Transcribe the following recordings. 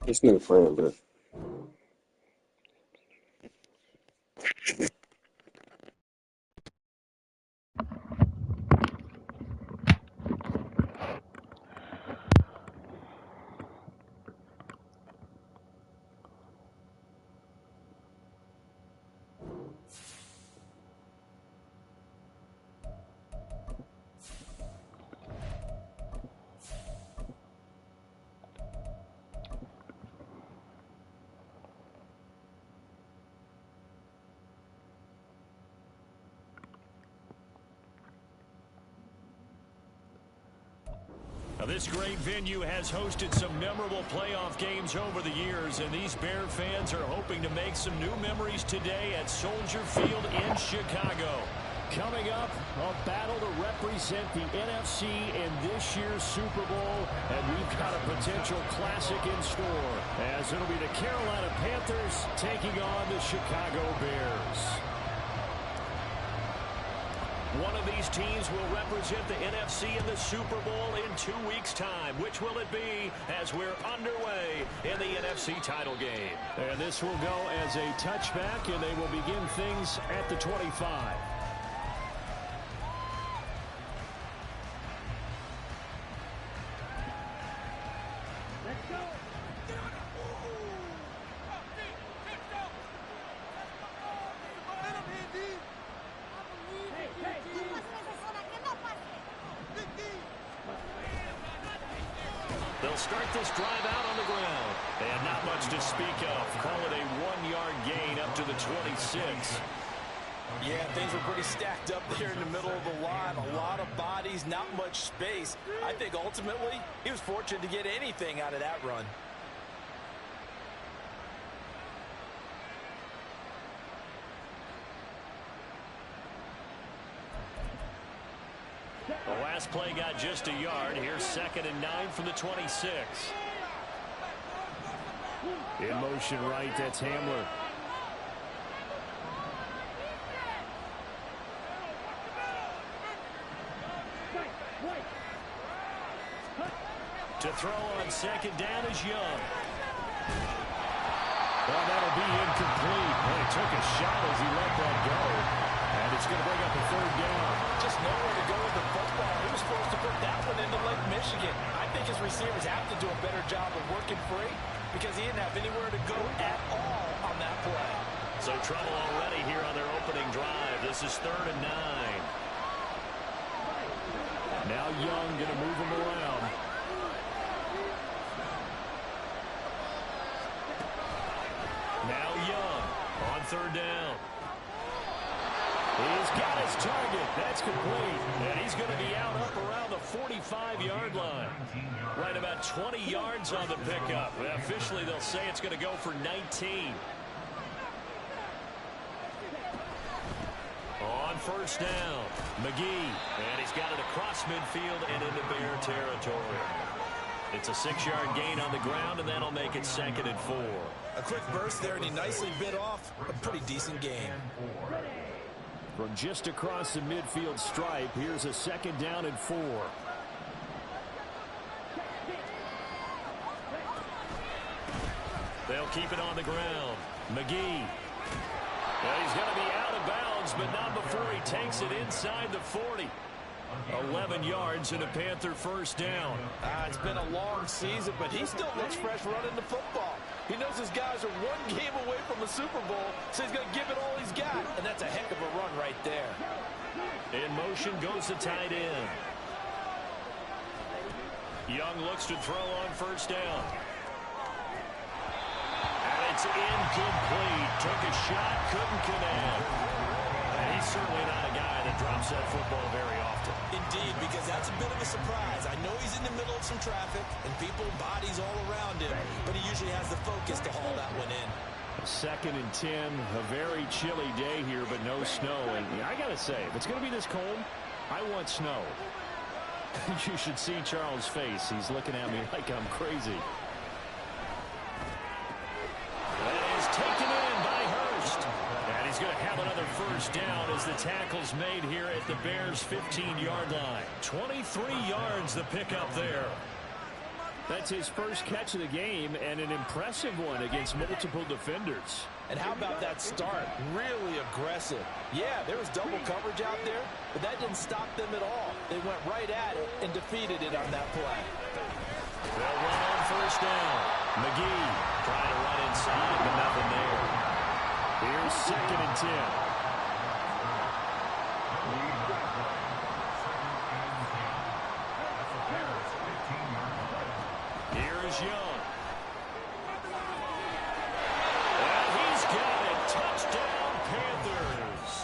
This nigga friend, bro. This great venue has hosted some memorable playoff games over the years, and these Bear fans are hoping to make some new memories today at Soldier Field in Chicago. Coming up, a battle to represent the NFC in this year's Super Bowl, and we've got a potential classic in store, as it'll be the Carolina Panthers taking on the Chicago Bears. One of these teams will represent the NFC in the Super Bowl in 2 weeks' time. Which will it be as we're underway in the NFC title game? And this will go as a touchback, and they will begin things at the 25. They'll start this drive out on the ground. And not much to speak of. Call it a 1-yard gain up to the 26. Yeah, things were pretty stacked up there in the middle of the line. A lot of bodies, not much space. I think ultimately he was fortunate to get anything out of that run. The last play got just a yard. Here's 2nd and 9 from the 26. In motion right, that's Hamler. To throw on 2nd down is Young. Well, that'll be incomplete. Well, he took a shot as he let that go. And it's going to bring up a 3rd down. Just nowhere to go with the football. He was supposed to put that one into Lake Michigan. I think his receivers have to do a better job of working free because he didn't have anywhere to go at all on that play. So trouble already here on their opening drive. This is 3rd and 9. Now Young going to move him around. Now Young on 3rd down. He's got his target. That's complete. And he's going to be out up around the 45-yard line. Right about 20 yards on the pickup. Officially, they'll say it's going to go for 19. On 1st down, McGee. And he's got it across midfield and into Bear territory. It's a 6-yard gain on the ground, and that'll make it 2nd and 4. A quick burst there, and he nicely bit off a pretty decent gain. From just across the midfield stripe, here's a 2nd down and 4. They'll keep it on the ground. McGee. Well, he's going to be out of bounds, but not before he takes it inside the 40. 11 yards and a Panther 1st down. It's been a long season, but he still looks fresh running the football. He knows his guys are 1 game away from the Super Bowl, so he's going to give it all he's got, and that's a heck of a run right there. In motion goes the tight end. Young looks to throw on 1st down. And it's incomplete. Took a shot, couldn't connect. And he's certainly not a guy that drops that football very often. Indeed, because that's a bit of a surprise. I know he's in the middle of some traffic and people, bodies all around him, but he usually has the focus to haul that one in. 2nd and 10, a very chilly day here, but no snow. And I got to say, if it's going to be this cold, I want snow. You should see Charles' face. He's looking at me like I'm crazy. That is taken in by Hurst. And he's going to have another 1st down as the tackle's made here at the Bears' 15-yard line. 23 yards the pickup there. That's his first catch of the game, and an impressive one against multiple defenders. And how about that start? Really aggressive. Yeah, there was double coverage out there, but that didn't stop them at all. They went right at it and defeated it on that play. They'll run on first down. McGee trying to run inside, but nothing there. Here's 2nd and 10. Here's Young. And he's got it. Touchdown, Panthers.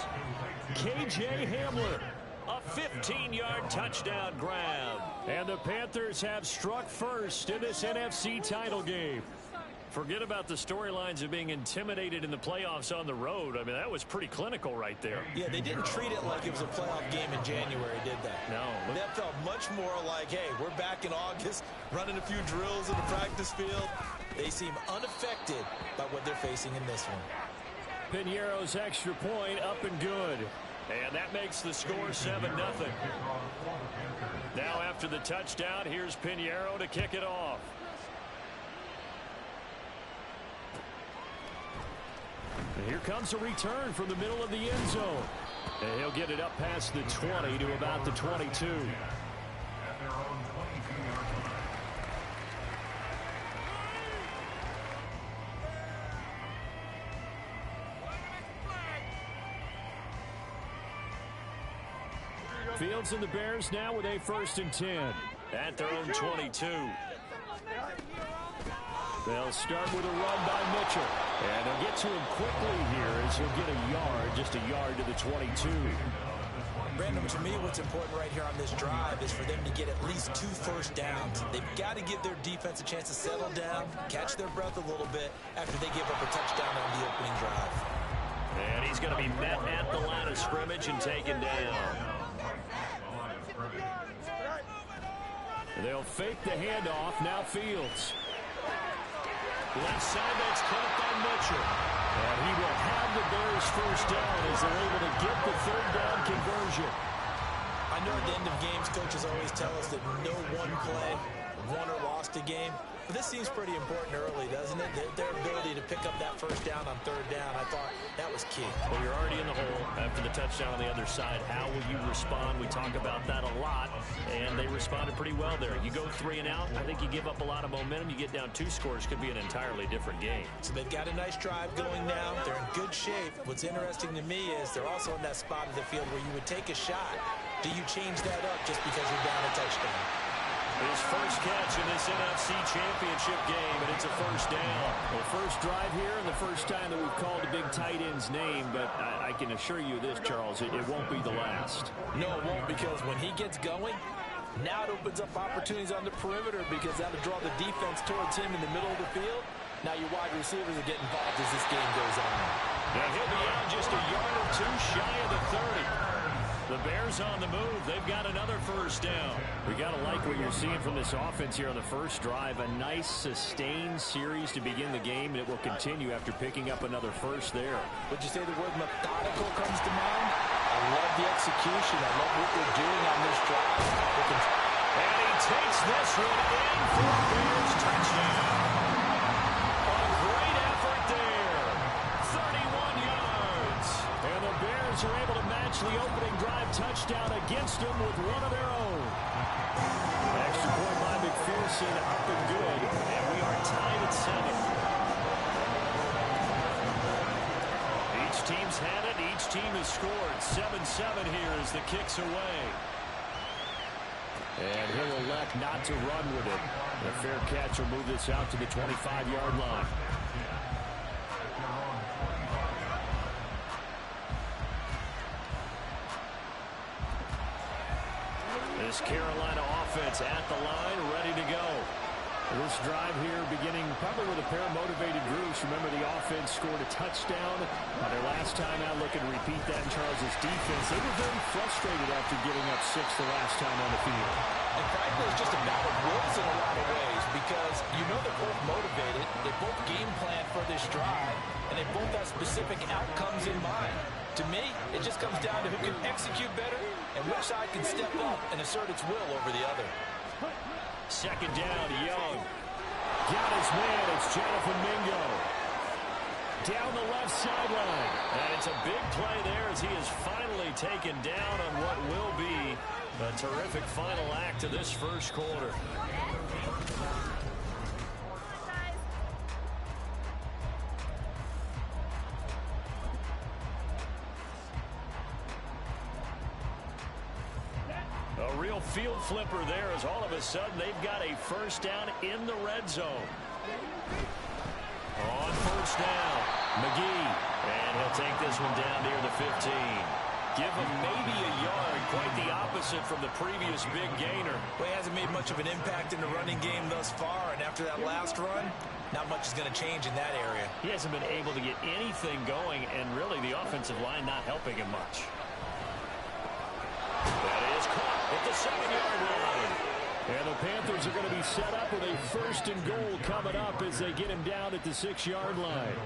KJ Hamler. A 15-yard touchdown grab. And the Panthers have struck first in this NFC title game. Forget about the storylines of being intimidated in the playoffs on the road. I mean, that was pretty clinical right there. Yeah, they didn't treat it like it was a playoff game in January, did they? No. That felt much more like, hey, we're back in August, running a few drills in the practice field. They seem unaffected by what they're facing in this one. Piñeiro's extra point up and good. And that makes the score 7-0. Now after the touchdown, here's Piñeiro to kick it off. And here comes a return from the middle of the end zone. And he'll get it up past the 20 to about the 22. Fields and the Bears now with a 1st and 10 at their own 22. They'll start with a run by Mitchell. And they'll get to him quickly here as he'll get a yard, just a yard to the 22. Brandon, to me, what's important right here on this drive is for them to get at least 2 first downs. They've got to give their defense a chance to settle down, catch their breath a little bit after they give up a touchdown on the opening drive. And he's going to be met at the line of scrimmage and taken down. They'll fake the handoff. Now Fields. Left side, that's caught by Mitchell. And he will have the Bears first down as they're able to get the 3rd down conversion. I know at the end of games, coaches always tell us that no one play won or lost a game. But this seems pretty important early, doesn't it? Their ability to pick up that first down on 3rd down, I thought that was key. Well, you're already in the hole after the touchdown on the other side. How will you respond? We talk about that a lot, and they responded pretty well there. You go 3 and out, I think you give up a lot of momentum. You get down 2 scores, could be an entirely different game. So they've got a nice drive going now. They're in good shape. What's interesting to me is they're also in that spot of the field where you would take a shot. Do you change that up just because you're down a touchdown? His first catch in this NFC Championship game, and it's a 1st down. Well, first drive here and the first time that we've called the big tight end's name, but I can assure you this, Charles, it won't be the last. No, it won't, because when he gets going, now it opens up opportunities on the perimeter because that'll draw the defense towards him in the middle of the field. Now your wide receivers are getting involved as this game goes on. Now he'll be out just a yard or 2 shy of the 30. The Bears on the move. They've got another first down. We got to like what you're seeing from this offense here on the first drive. A nice sustained series to begin the game, and it will continue after picking up another first there. Would you say the word methodical comes to mind? I love the execution. I love what they're doing on this drive. And he takes this one in for a Bears touchdown. A great effort there. 31 yards. And the Bears are able to match the opening drive touchdown against them with one of their own. Extra point by McPherson, up and good. And we are tied at 7. Each team's had it. Each team has scored. 7-7 here as the kick's away. And he'll elect not to run with it. A fair catch will move this out to the 25-yard line. This Carolina offense at the line, ready to go. This drive here beginning probably with a pair of motivated groups. Remember, the offense scored a touchdown their last time out. Looking to repeat that in Charles' defense. They were very frustrated after giving up 6 the last time on the field. And frankly, it's just a battle of wills in a lot of ways because you know they're both motivated. They both game plan for this drive, and they both have specific outcomes in mind. To me, it just comes down to who can execute better and which side can step up and assert its will over the other. second down. Young got his man. It's Jonathan Mingo. Down the left sideline. And it's a big play there as he is finally taken down on what will be a terrific final act of this first quarter. A real field flipper there as all of a sudden they've got a first down in the red zone. On first down, McGee. And he'll take this one down near the 15. Give him maybe a yard, quite the opposite from the previous big gainer. Well, he hasn't made much of an impact in the running game thus far, and after that last run, not much is going to change in that area. He hasn't been able to get anything going, and really the offensive line not helping him much. That is caught at the 7-yard line. And the Panthers are going to be set up with a first and goal coming up as they get him down at the 6-yard line.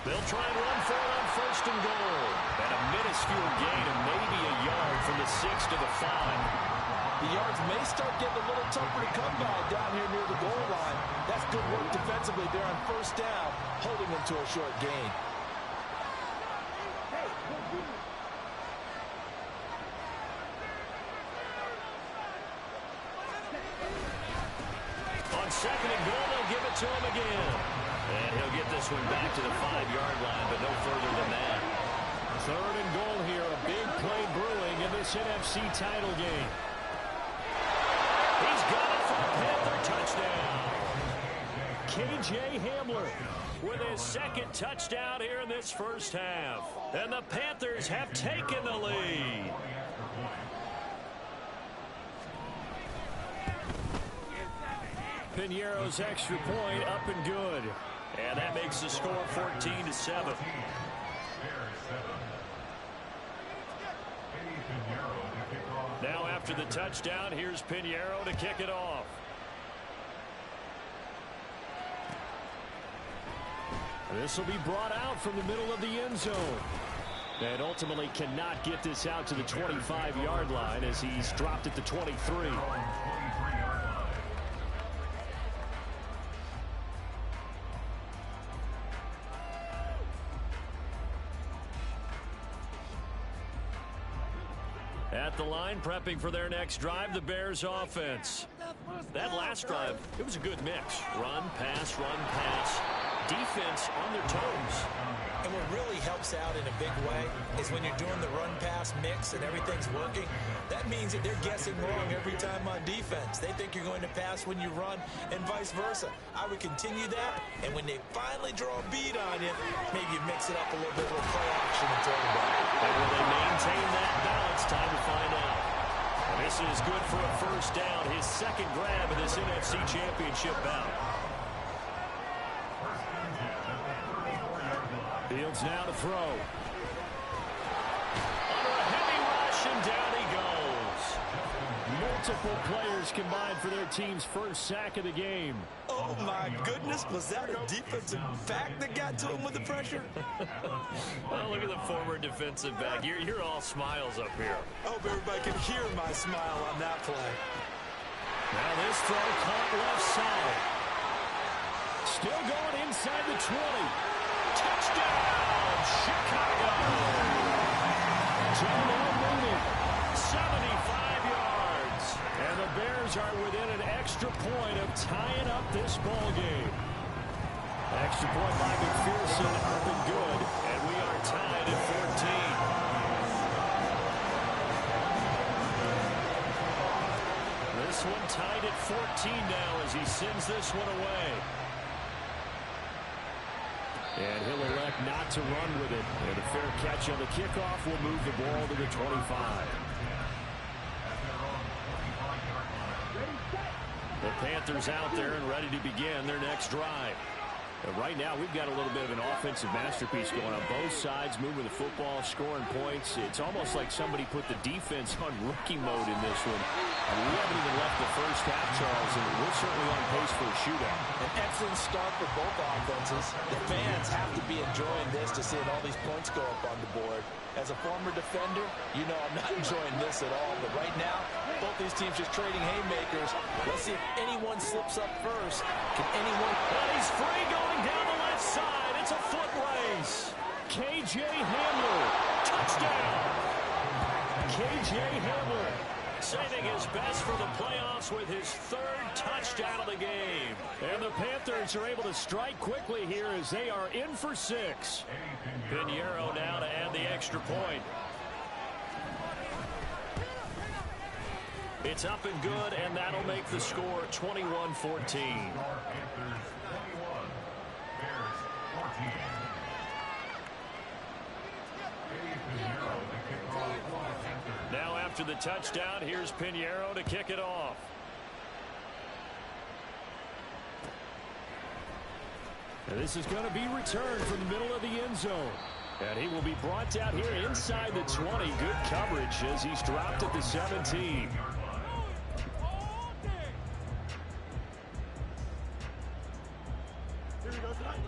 They'll try and run for it on first and goal. And a minuscule gain of maybe a yard from the 6 to the 5. The yards may start getting a little tougher to come by down here near the goal line. That's good work defensively there on first down, holding them to a short gain. On second and goal, they'll give it to him again. And he'll get this one back to the 5-yard line, but no further than that. Third and goal here, a big play brewing in this NFC title game. He's got it for a Panther touchdown. KJ Hamler with his second touchdown here in this first half. And the Panthers have taken the lead. Piñeiro's extra point up and good. And that makes the score 14-7. Now after the touchdown, here's Piñeiro to kick it off. This will be brought out from the middle of the end zone. And ultimately cannot get this out to the 25-yard line as he's dropped at the 23. At the line, prepping for their next drive, the Bears offense. That last drive, it was a good mix. Run, pass, defense on their toes. And what really helps out in a big way is when you're doing the run-pass mix and everything's working, that means that they're guessing wrong every time on defense. They think you're going to pass when you run and vice versa. I would continue that, and when they finally draw a bead on you, maybe you mix it up a little bit with play action and throw the ball. And will they maintain that balance? Time to find out. And this is good for a first down, his second grab of this NFC Championship bout. Fields now to throw. Under a heavy rush, and down he goes. Multiple players combined for their team's first sack of the game. Oh, my goodness. Was that a defensive back that got to him with the pressure? Well, look at the former defensive back. You're all smiles up here. I hope everybody can hear my smile on that play. Now this throw caught left side. Still going inside the 20. Touchdown, Chicago! Darnell Mooney, 75 yards. And the Bears are within an extra point of tying up this ball game. Extra point by McPherson, up and good. And we are tied at 14. This one tied at 14 now as he sends this one away. And he'll elect not to run with it. And a fair catch on the kickoff will move the ball to the 25. The Panthers out there and ready to begin their next drive. Right now, we've got a little bit of an offensive masterpiece going on both sides, moving the football, scoring points. It's almost like somebody put the defense on rookie mode in this one. We haven't even left the first half, Charles, and we're certainly on pace for a shootout. An excellent start for both offenses. The fans have to be enjoying this to see all these points go up on the board. As a former defender, you know I'm not enjoying this at all. But right now, both these teams just trading haymakers. Let's see if anyone slips up first. Can anyone... But he's free going down the left side. It's a foot race. K.J. Hamler, touchdown. K.J. Hamler saving his best for the playoffs with his third touchdown of the game. And the Panthers are able to strike quickly here as they are in for 6. Pinheiro now to add the extra point. It's up and good, and that'll make the score 21-14. Now after the touchdown, here's Pinheiro to kick it off. And this is going to be returned from the middle of the end zone. And he will be brought down here inside the 20. Good coverage as he's dropped at the 17.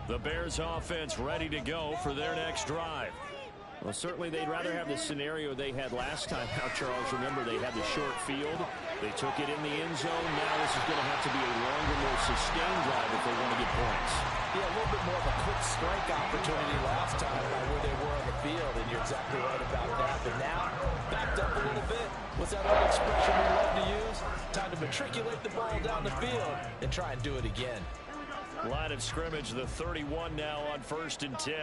The Bears offense ready to go for their next drive. Well, certainly they'd rather have the scenario they had last time. Now, Charles, remember, they had the short field. They took it in the end zone. Now this is going to have to be a longer, more sustained drive if they want to get points. Yeah, a little bit more of a quick strike opportunity last time by where they were on the field, and you're exactly right about that. But now, backed up a little bit. What's that old expression we love to use? Time to matriculate the ball down the field and try and do it again. Line of scrimmage, the 31 now on 1st and 10.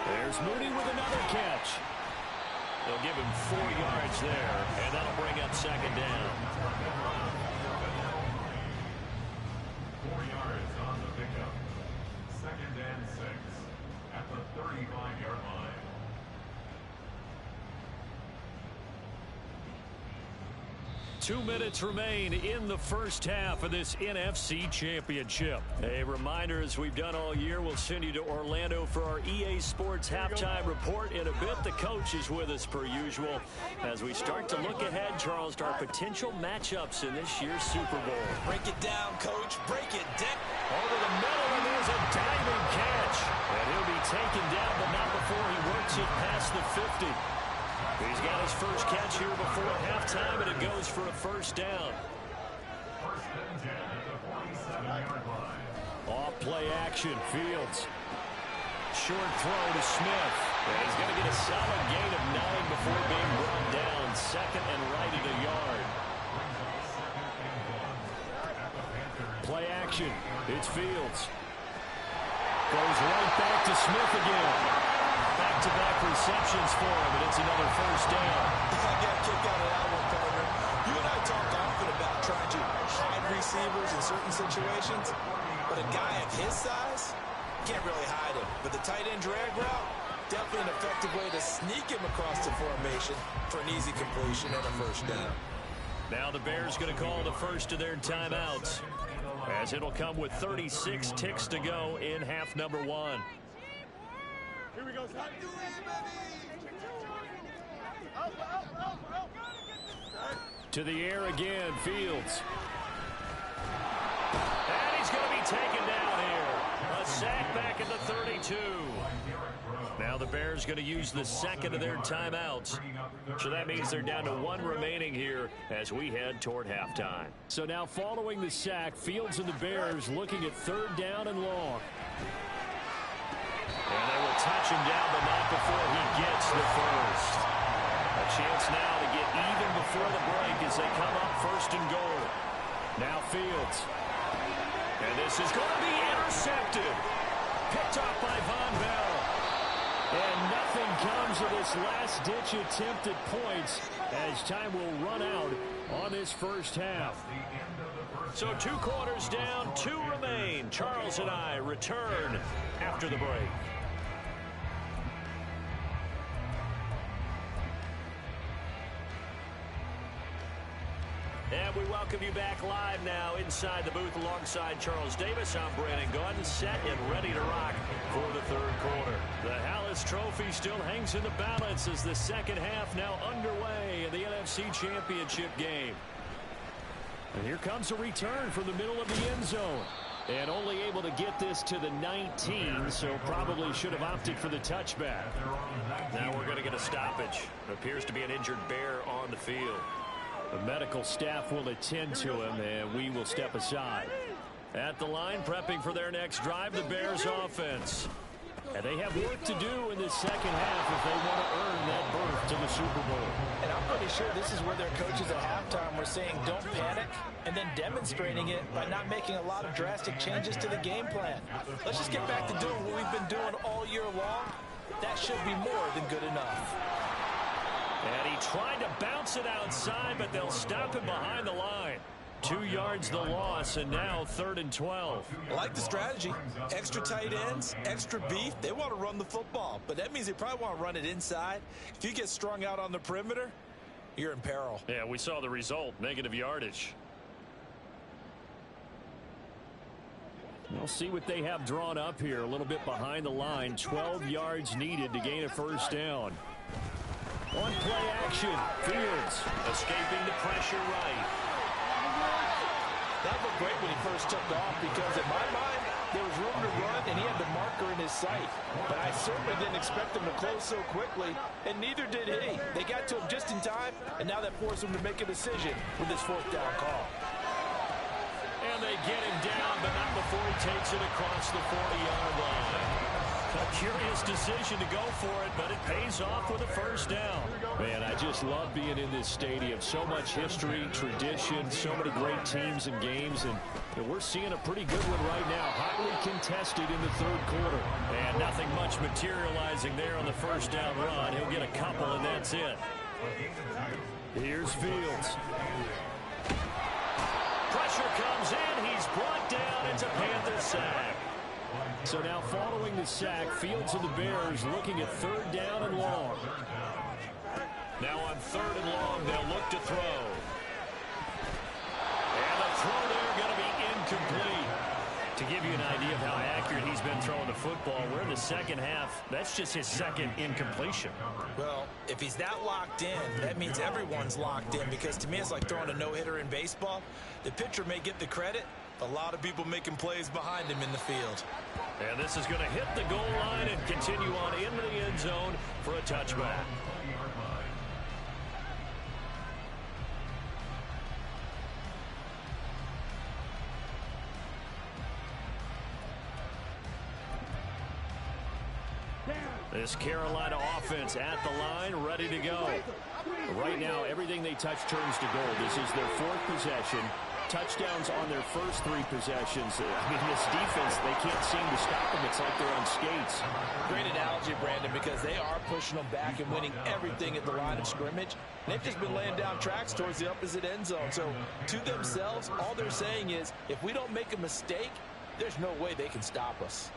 There's Mooney with another catch. They'll give him 4 yards there, and that'll bring up 2nd down. 4 yards on the pickup. 2nd and 6 at the 35-yard line. 2 minutes remain in the first half of this NFC Championship. A reminder, as we've done all year, we'll send you to Orlando for our EA Sports Halftime Report in a bit. The coach is with us per usual as we start to look ahead, Charles, to our potential matchups in this year's Super Bowl. Break it down, coach. Break it down. Over the middle, and there's a diving catch. And he'll be taken down, but not before he works it past the 50. He's got his first catch here before halftime, and it goes for a 1st down. 1st and 10 at the 47-yard line. Off play action, Fields. Short throw to Smith. And he's going to get a solid gain of 9 before being brought down. 2nd and right at a yard. Play action. It's Fields. Goes right back to Smith again. Back-to-back receptions for him, and it's another 1st down. I got a kick out of that one, partner. You and I talk often about trying to hide receivers in certain situations, but a guy of his size can't really hide him. But the tight end drag route, definitely an effective way to sneak him across the formation for an easy completion and a 1st down. Now the Bears going to call the first of their timeouts, as it'll come with 36 ticks to go in half number 1. Here we go, son. To the air again, Fields. And he's going to be taken down here. A sack back at the 32. Now the Bears going to use the 2nd of their timeouts. So that means they're down to 1 remaining here as we head toward halftime. So now following the sack, Fields and the Bears looking at 3rd down and long. And they will touch him down, but not before he gets the first. A chance now to get even before the break as they come up 1st and goal. Now Fields. And this is going to be intercepted. Picked up by Von Bell. And nothing comes of this last-ditch attempt at points as time will run out on this first half. So 2 quarters down, 2 remain. Charles and I return after the break. And we welcome welcome you back live now inside the booth alongside Charles Davis. I'm Brandon Gaudin, set and ready to rock for the third quarter. The Hallis Trophy still hangs in the balance as the second half now underway in the NFC Championship game. And here comes a return from the middle of the end zone. And only able to get this to the 19, so probably should have opted for the touchback. Now we're going to get a stoppage. It appears to be an injured Bear on the field. The medical staff will attend to him, and we will step aside. At the line, prepping for their next drive, the Bears offense. And they have work to do in this second half if they want to earn that berth to the Super Bowl. And I'm pretty sure this is where their coaches at halftime were saying don't panic, and then demonstrating it by not making a lot of drastic changes to the game plan. Let's just get back to doing what we've been doing all year long. That should be more than good enough. And he tried to bounce it outside, but they'll stop him behind the line. 2 yards the loss, and now 3rd and 12. I like the strategy. Extra tight ends, extra beef. They want to run the football, but that means they probably want to run it inside. If you get strung out on the perimeter, you're in peril. Yeah, we saw the result, negative yardage. We'll see what they have drawn up here. A little bit behind the line. 12 yards needed to gain a first down. On play action, Fields escaping the pressure right. That looked great when he first took off because in my mind, there was room to run and he had the marker in his sight. But I certainly didn't expect him to close so quickly, and neither did he. They got to him just in time, and now that forced him to make a decision with this 4th down call. And they get him down, but not before he takes it across the 40-yard line. A curious decision to go for it, but it pays off with a first down. Man, I just love being in this stadium. So much history, tradition, so many great teams and games, and we're seeing a pretty good one right now. Hotly contested in the 3rd quarter. And nothing much materializing there on the first down run. He'll get a couple, and that's it. Here's Fields. Pressure comes in. He's brought down. It's a Panther sack. So now following the sack, Fields of the Bears looking at 3rd down and long. Now on 3rd and long, they'll look to throw. And the throw there going to be incomplete. To give you an idea of how accurate he's been throwing the football, we're in the second half. That's just his 2nd incompletion. Well, if he's that locked in, that means everyone's locked in, because to me it's like throwing a no-hitter in baseball. The pitcher may get the credit, a lot of people making plays behind him in the field. And this is going to hit the goal line and continue on into the end zone for a touchback. This Carolina offense at the line, ready to go. Right now, everything they touch turns to gold. This is their 4th possession. Touchdowns on their first 3 possessions. I mean, this defense, they can't seem to stop them. It's like they're on skates. Great analogy, Brandon, because they are pushing them back and winning everything at the line of scrimmage. They've just been laying down tracks towards the opposite end zone. So to themselves, all they're saying is, if we don't make a mistake, there's no way they can stop us.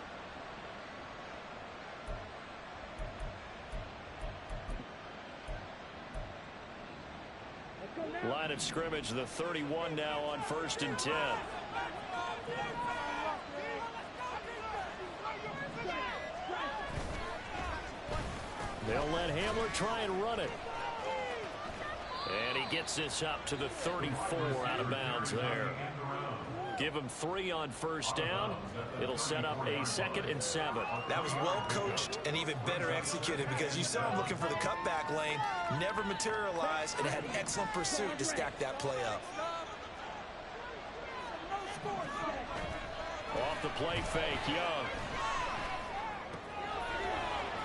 Line of scrimmage, the 31 now on 1st and 10. They'll let Hamler try and run it. And he gets this up to the 34 out of bounds there. Give him 3 on first down. It'll set up a 2nd and 7. That was well coached and even better executed, because you saw him looking for the cutback lane, never materialized, and had excellent pursuit to stack that play up. Off the play fake, Young.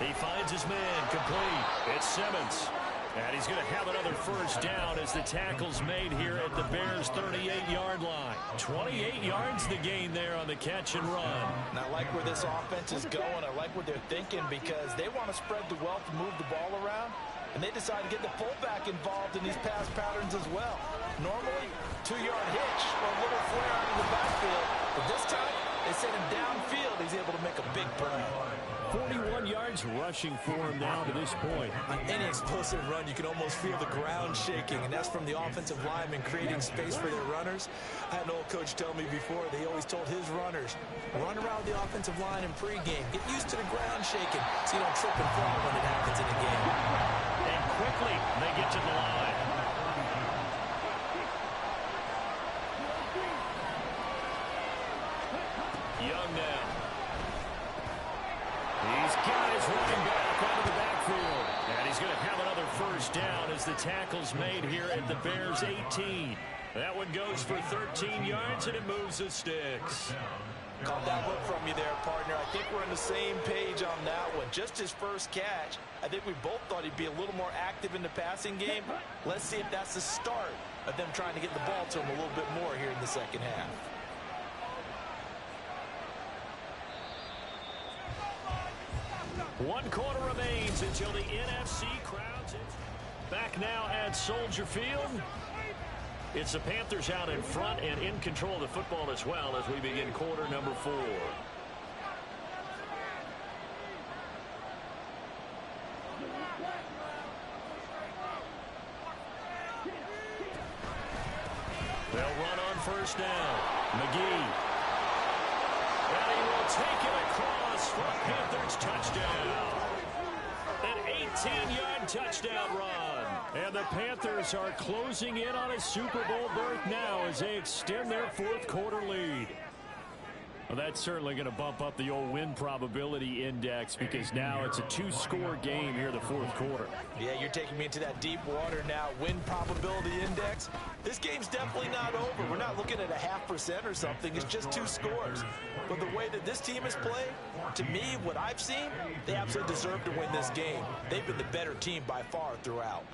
He finds his man, complete. It's Simmons. And he's going to have another first down as the tackle's made here at the Bears' 38-yard line. 28 yards the gain there on the catch and run. And I like where this offense is going. I like what they're thinking, because they want to spread the wealth and move the ball around. And they decide to get the fullback involved in these pass patterns as well. Normally, 2-yard hitch or a little flare out in the backfield. But this time, They send him downfield. He's able to make a big play. 41 yards rushing for him now to this point. On any explosive run, you can almost feel the ground shaking, and that's from the offensive linemen creating space for their runners. I had an old coach tell me before, they always told his runners, run around the offensive line in pregame. Get used to the ground shaking so you don't trip and fall when it happens in a game. And quickly, they get to the line. Young now. He's got his running back out of the backfield. And he's going to have another first down as the tackle's made here at the Bears' 18. That one goes for 13 yards, and it moves the sticks. Caught that look from you there, partner. I think we're on the same page on that one. Just his first catch. I think we both thought he'd be a little more active in the passing game. Let's see if that's the start of them trying to get the ball to him a little bit more here in the second half. One quarter remains until the NFC crowds it. Back now at Soldier Field. It's the Panthers out in front and in control of the football as well as we begin quarter number 4. They'll run on first down. McGee. And he will take it across for a Panthers touchdown. An 18-yard touchdown run. And the Panthers are closing in on a Super Bowl berth now as they extend their fourth quarter lead. Well, that's certainly going to bump up the old win probability index because now it's a 2-score game here in the fourth quarter. Yeah, you're taking me into that deep water now. Win probability index. This game's definitely not over. We're not looking at a 0.5% or something. It's just 2 scores. But the way that this team has played, to me, what I've seen, they absolutely deserve to win this game. They've been the better team by far throughout.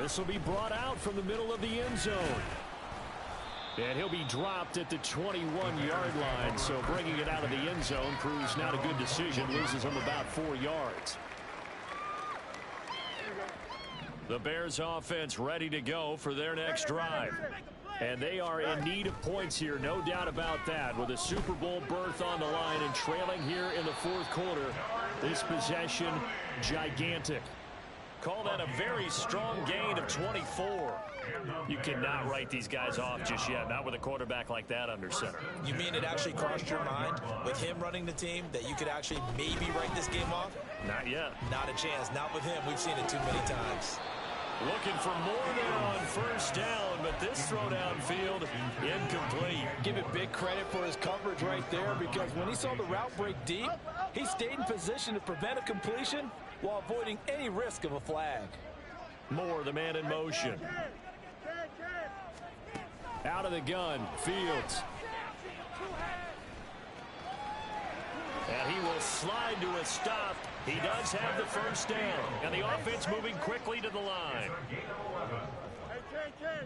This will be brought out from the middle of the end zone. And he'll be dropped at the 21-yard line. So bringing it out of the end zone proves not a good decision. Loses him about 4 yards. The Bears offense ready to go for their next drive. And they are in need of points here, no doubt about that. With a Super Bowl berth on the line and trailing here in the fourth quarter, this possession gigantic. Call that a very strong gain of 24. You cannot write these guys off just yet, not with a quarterback like that under center. You mean it actually crossed your mind with him running the team that you could actually maybe write this game off? Not yet. Not a chance. Not with him. We've seen it too many times. Looking for more there on first down, but this throw downfield incomplete. Give it big credit for his coverage right there because when he saw the route break deep, he stayed in position to prevent a completion while avoiding any risk of a flag. Moore, the man in motion. Out of the gun, Fields. And he will slide to a stop. He does have the first down. And the offense moving quickly to the line.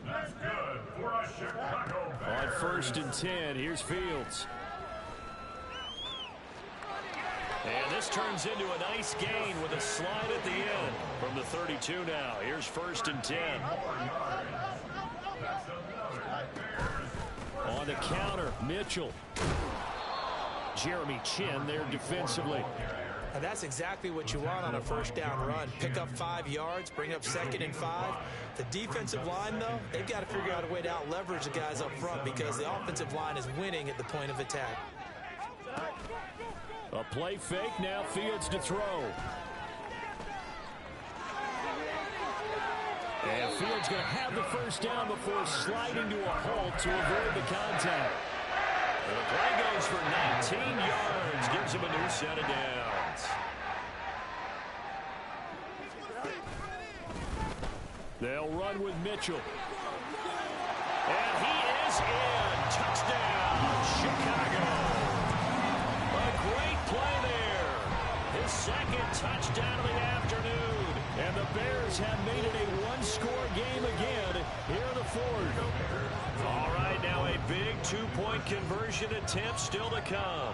That's good for a Chicago Bears. On first and 10, here's Fields. And this turns into a nice gain with a slide at the end from the 32 now. Here's first and 10. On the counter, Mitchell. Jeremy Chin there defensively. And that's exactly what you want on a first down run. Pick up 5 yards, bring up 2nd and 5. The defensive line, though, they've got to figure out a way to out-leverage the guys up front because the offensive line is winning at the point of attack. A play fake, now Fields to throw. And Fields going to have the first down before sliding to a halt to avoid the contact. And the play goes for 19 yards, gives him a new set of downs. They'll run with Mitchell. And he is in. Touchdown, Chicago. A great play there. His second touchdown of the afternoon. And the Bears have made it a one-score game again here in the fourth. All right, now a big two-point conversion attempt still to come.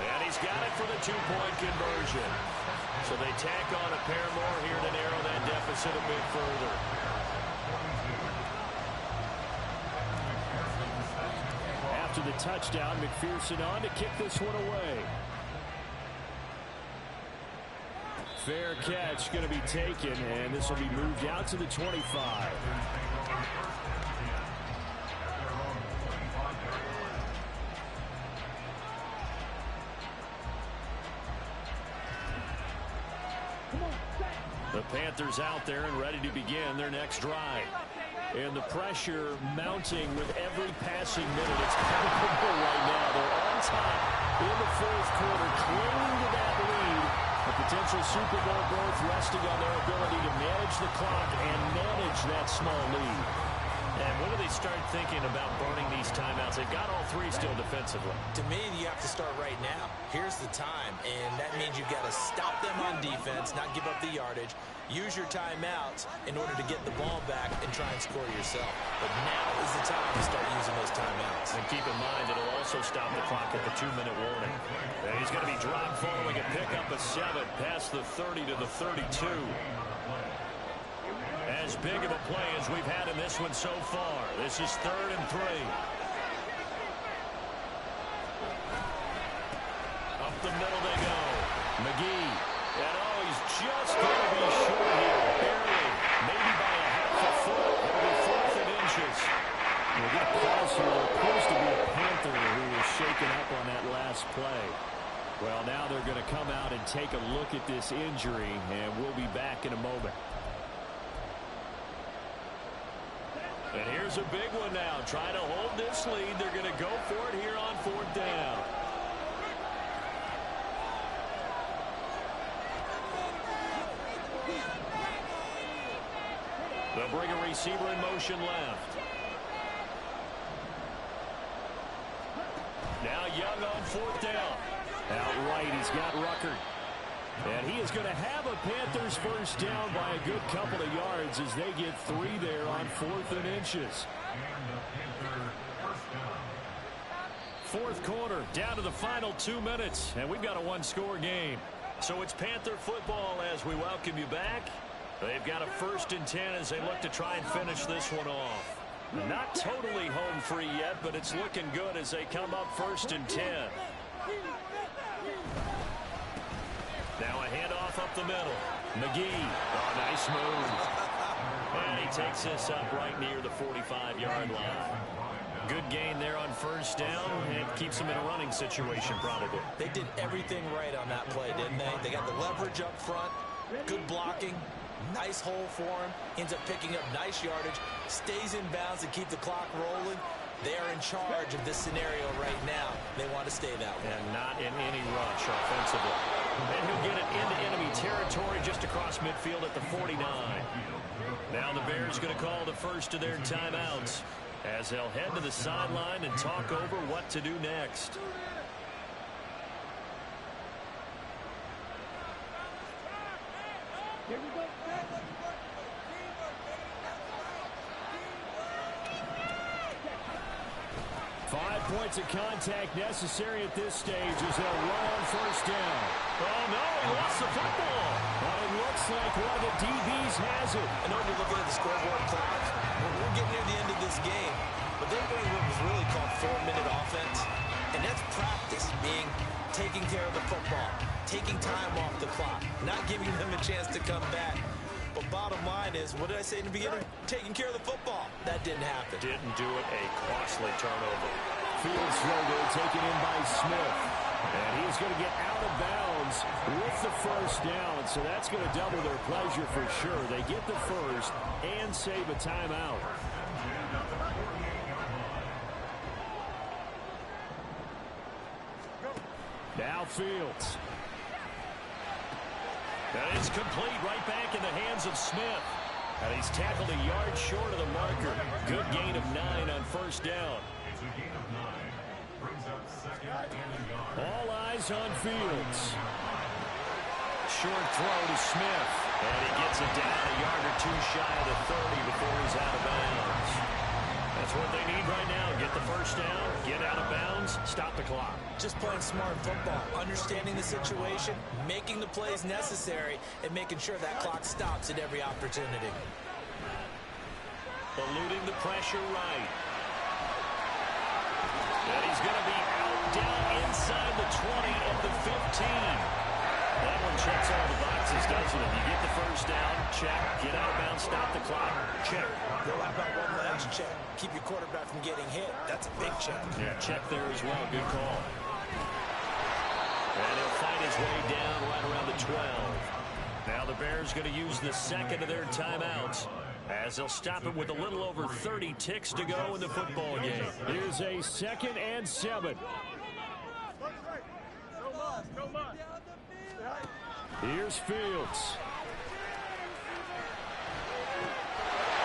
And he's got it for the two-point conversion. So they tack on a pair more here to narrow that deficit a bit further. After the touchdown, McPherson on to kick this one away. Fair catch going to be taken, and this will be moved out to the 25. The Panthers out there and ready to begin their next drive. And the pressure mounting with every passing minute. It's palpable right now. They're on top in the fourth quarter, clinging to that lead. A potential Super Bowl berth resting on their ability to manage the clock and manage that small lead. And when do they start thinking about burning these timeouts? They've got all three still defensively. To me, you have to start right now. Here's the time, and that means you've got to stop them on defense, not give up the yardage, use your timeouts in order to get the ball back and try and score yourself. But now is the time to start using those timeouts. And keep in mind, it'll also stop the clock at the 2-minute warning. And he's going to be dropped following a pickup of 7 past the 30 to the 32. As big of a play as we've had in this one so far. This is 3rd and 3. Up the middle they go. McGee. And he's just going to be short here. Barely. Maybe by a half a foot. It'll be 4th and inches. We'll get a pass here. It appears to be a Panther who was shaken up on that last play. Well, now they're going to come out and take a look at this injury, and we'll be back in a moment. And here's a big one now. Trying to hold this lead. They're going to go for it here on 4th down. They'll bring a receiver in motion left. Now Young on 4th down. Out right, he's got Ruckert. And he is going to have a Panthers first down by a good couple of yards as they get 3 there on 4th and inches. Fourth quarter, down to the final 2 minutes, and we've got a 1-score game. So it's Panther football as we welcome you back. They've got a 1st and 10 as they look to try and finish this one off. Not totally home free yet, but it's looking good as they come up 1st and 10. Now a handoff up the middle. McGee. Oh, nice move. And he takes this up right near the 45-yard line. Good gain there on 1st down, and keeps them in a running situation probably. They did everything right on that play, didn't they? They got the leverage up front, good blocking, nice hole for him, ends up picking up nice yardage, stays in bounds to keep the clock rolling. They are in charge of this scenario right now. They want to stay that way. And not in any rush offensively. And he'll get it into enemy territory just across midfield at the 49. Now the Bears going to call the first of their timeouts as they'll head to the sideline and talk over what to do next. Here we go. 5 points of contact necessary at this stage as they'll run on 1st down. Oh, no, he lost the football. But it looks like one of the DBs has it. I know you're looking at the scoreboard clock. We're getting near the end of this game. But they're doing what was really called 4-minute offense. And that's practice, being taking care of the football, taking time off the clock, not giving them a chance to come back. But bottom line is, what did I say in the beginning? Taking care of the football. That didn't happen. Didn't do it. A costly turnover. Field throw taken in by Smith. And he's going to get out of bounds with the 1st down. So that's going to double their pleasure for sure. They get the first and save a timeout. Now Fields. And it's complete right back in the hands of Smith. And he's tackled a yard short of the marker. Good gain of 9 on 1st down. It's a gain of 9. Brings up 2nd and a yard. All eyes on Fields. Short throw to Smith. And he gets it down a yard or 2 shy of the 30 before he's out of bounds. That's what they need right now. Get the first down, get out of bounds, stop the clock. Just playing smart football, understanding the situation, making the plays necessary, and making sure that clock stops at every opportunity. Eluding the pressure right. And he's going to be out down inside the 20 at the 15. That one checks all the boxes, doesn't it? You get the first down, check. Get out of bounds, stop the clock, check. Go out about one last check. Keep your quarterback from getting hit. That's a big check. Yeah, check there as well. Good call. And he'll fight his way down right around the 12. Now the Bears going to use the second of their timeouts, as they'll stop it with a little over 30 ticks to go in the football game. Here's a 2nd and 7. Here's Fields.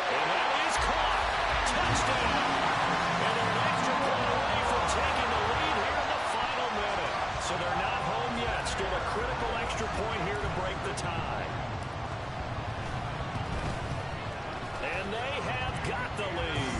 And that is caught. Touchdown. And they're an extra point away from taking the lead here in the final minute. So they're not home yet. Still a critical extra point here to break the tie. And they have got the lead.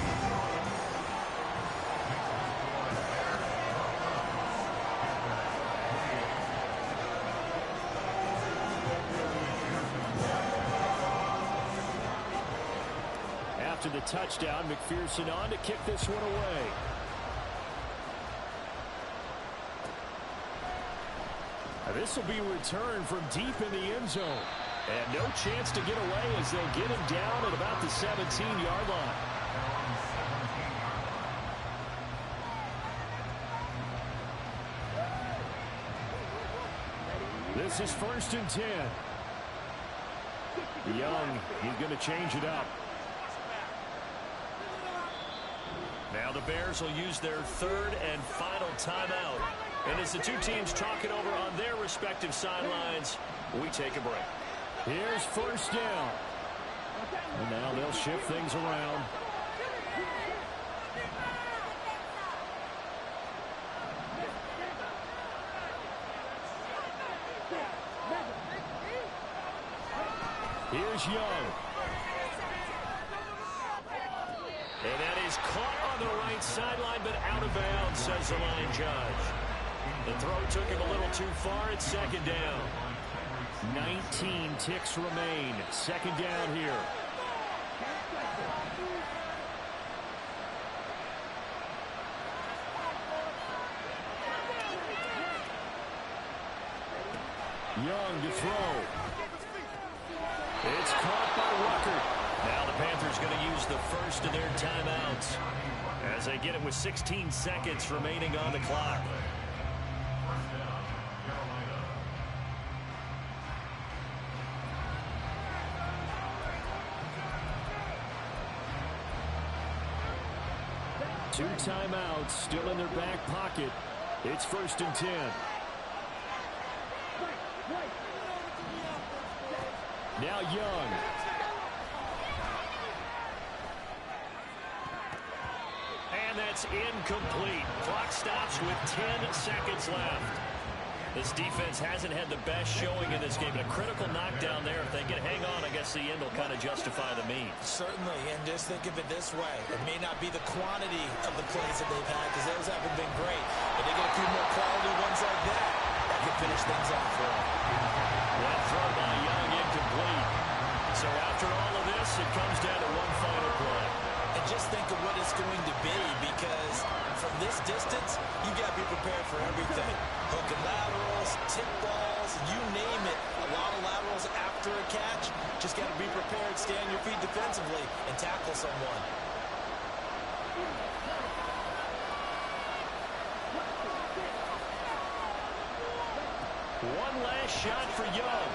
After the touchdown, McPherson on to kick this one away. This will be returned from deep in the end zone. And no chance to get away as they'll get him down at about the 17-yard line. This is 1st and 10. Young, he's going to change it up. Now the Bears will use their 3rd and final timeout. And as the two teams talk it over on their respective sidelines, we take a break. Here's 1st down. And now they'll shift things around. Here's Young. And that is caught on the right sideline, but out of bounds, says the line judge. The throw took him a little too far. It's 2nd down. 19 ticks remain. 2nd down here. Young to throw. It's caught by Rucker. Now the Panthers going to use the first of their timeouts as they get it with 16 seconds remaining on the clock. Two timeouts still in their back pocket. It's 1st and 10. Now Young. And that's incomplete. Clock stops with 10 seconds left. This defense hasn't had the best showing in this game. But a critical knockdown there. If they can hang on, I guess the end will kind of justify the means. Certainly, and just think of it this way. It may not be the quantity of the plays that they've had, because those haven't been great. But they get a few more quality ones like that. That could finish things off for them. That throw by Young incomplete. So after all of this, it comes down to one final play. And just think of what it's going to be, because from this distance, you got to be prepared for everything. Hook and laterals, tip balls, you name it. A lot of laterals after a catch. Just got to be prepared, stay on your feet defensively, and tackle someone. One last shot for Young.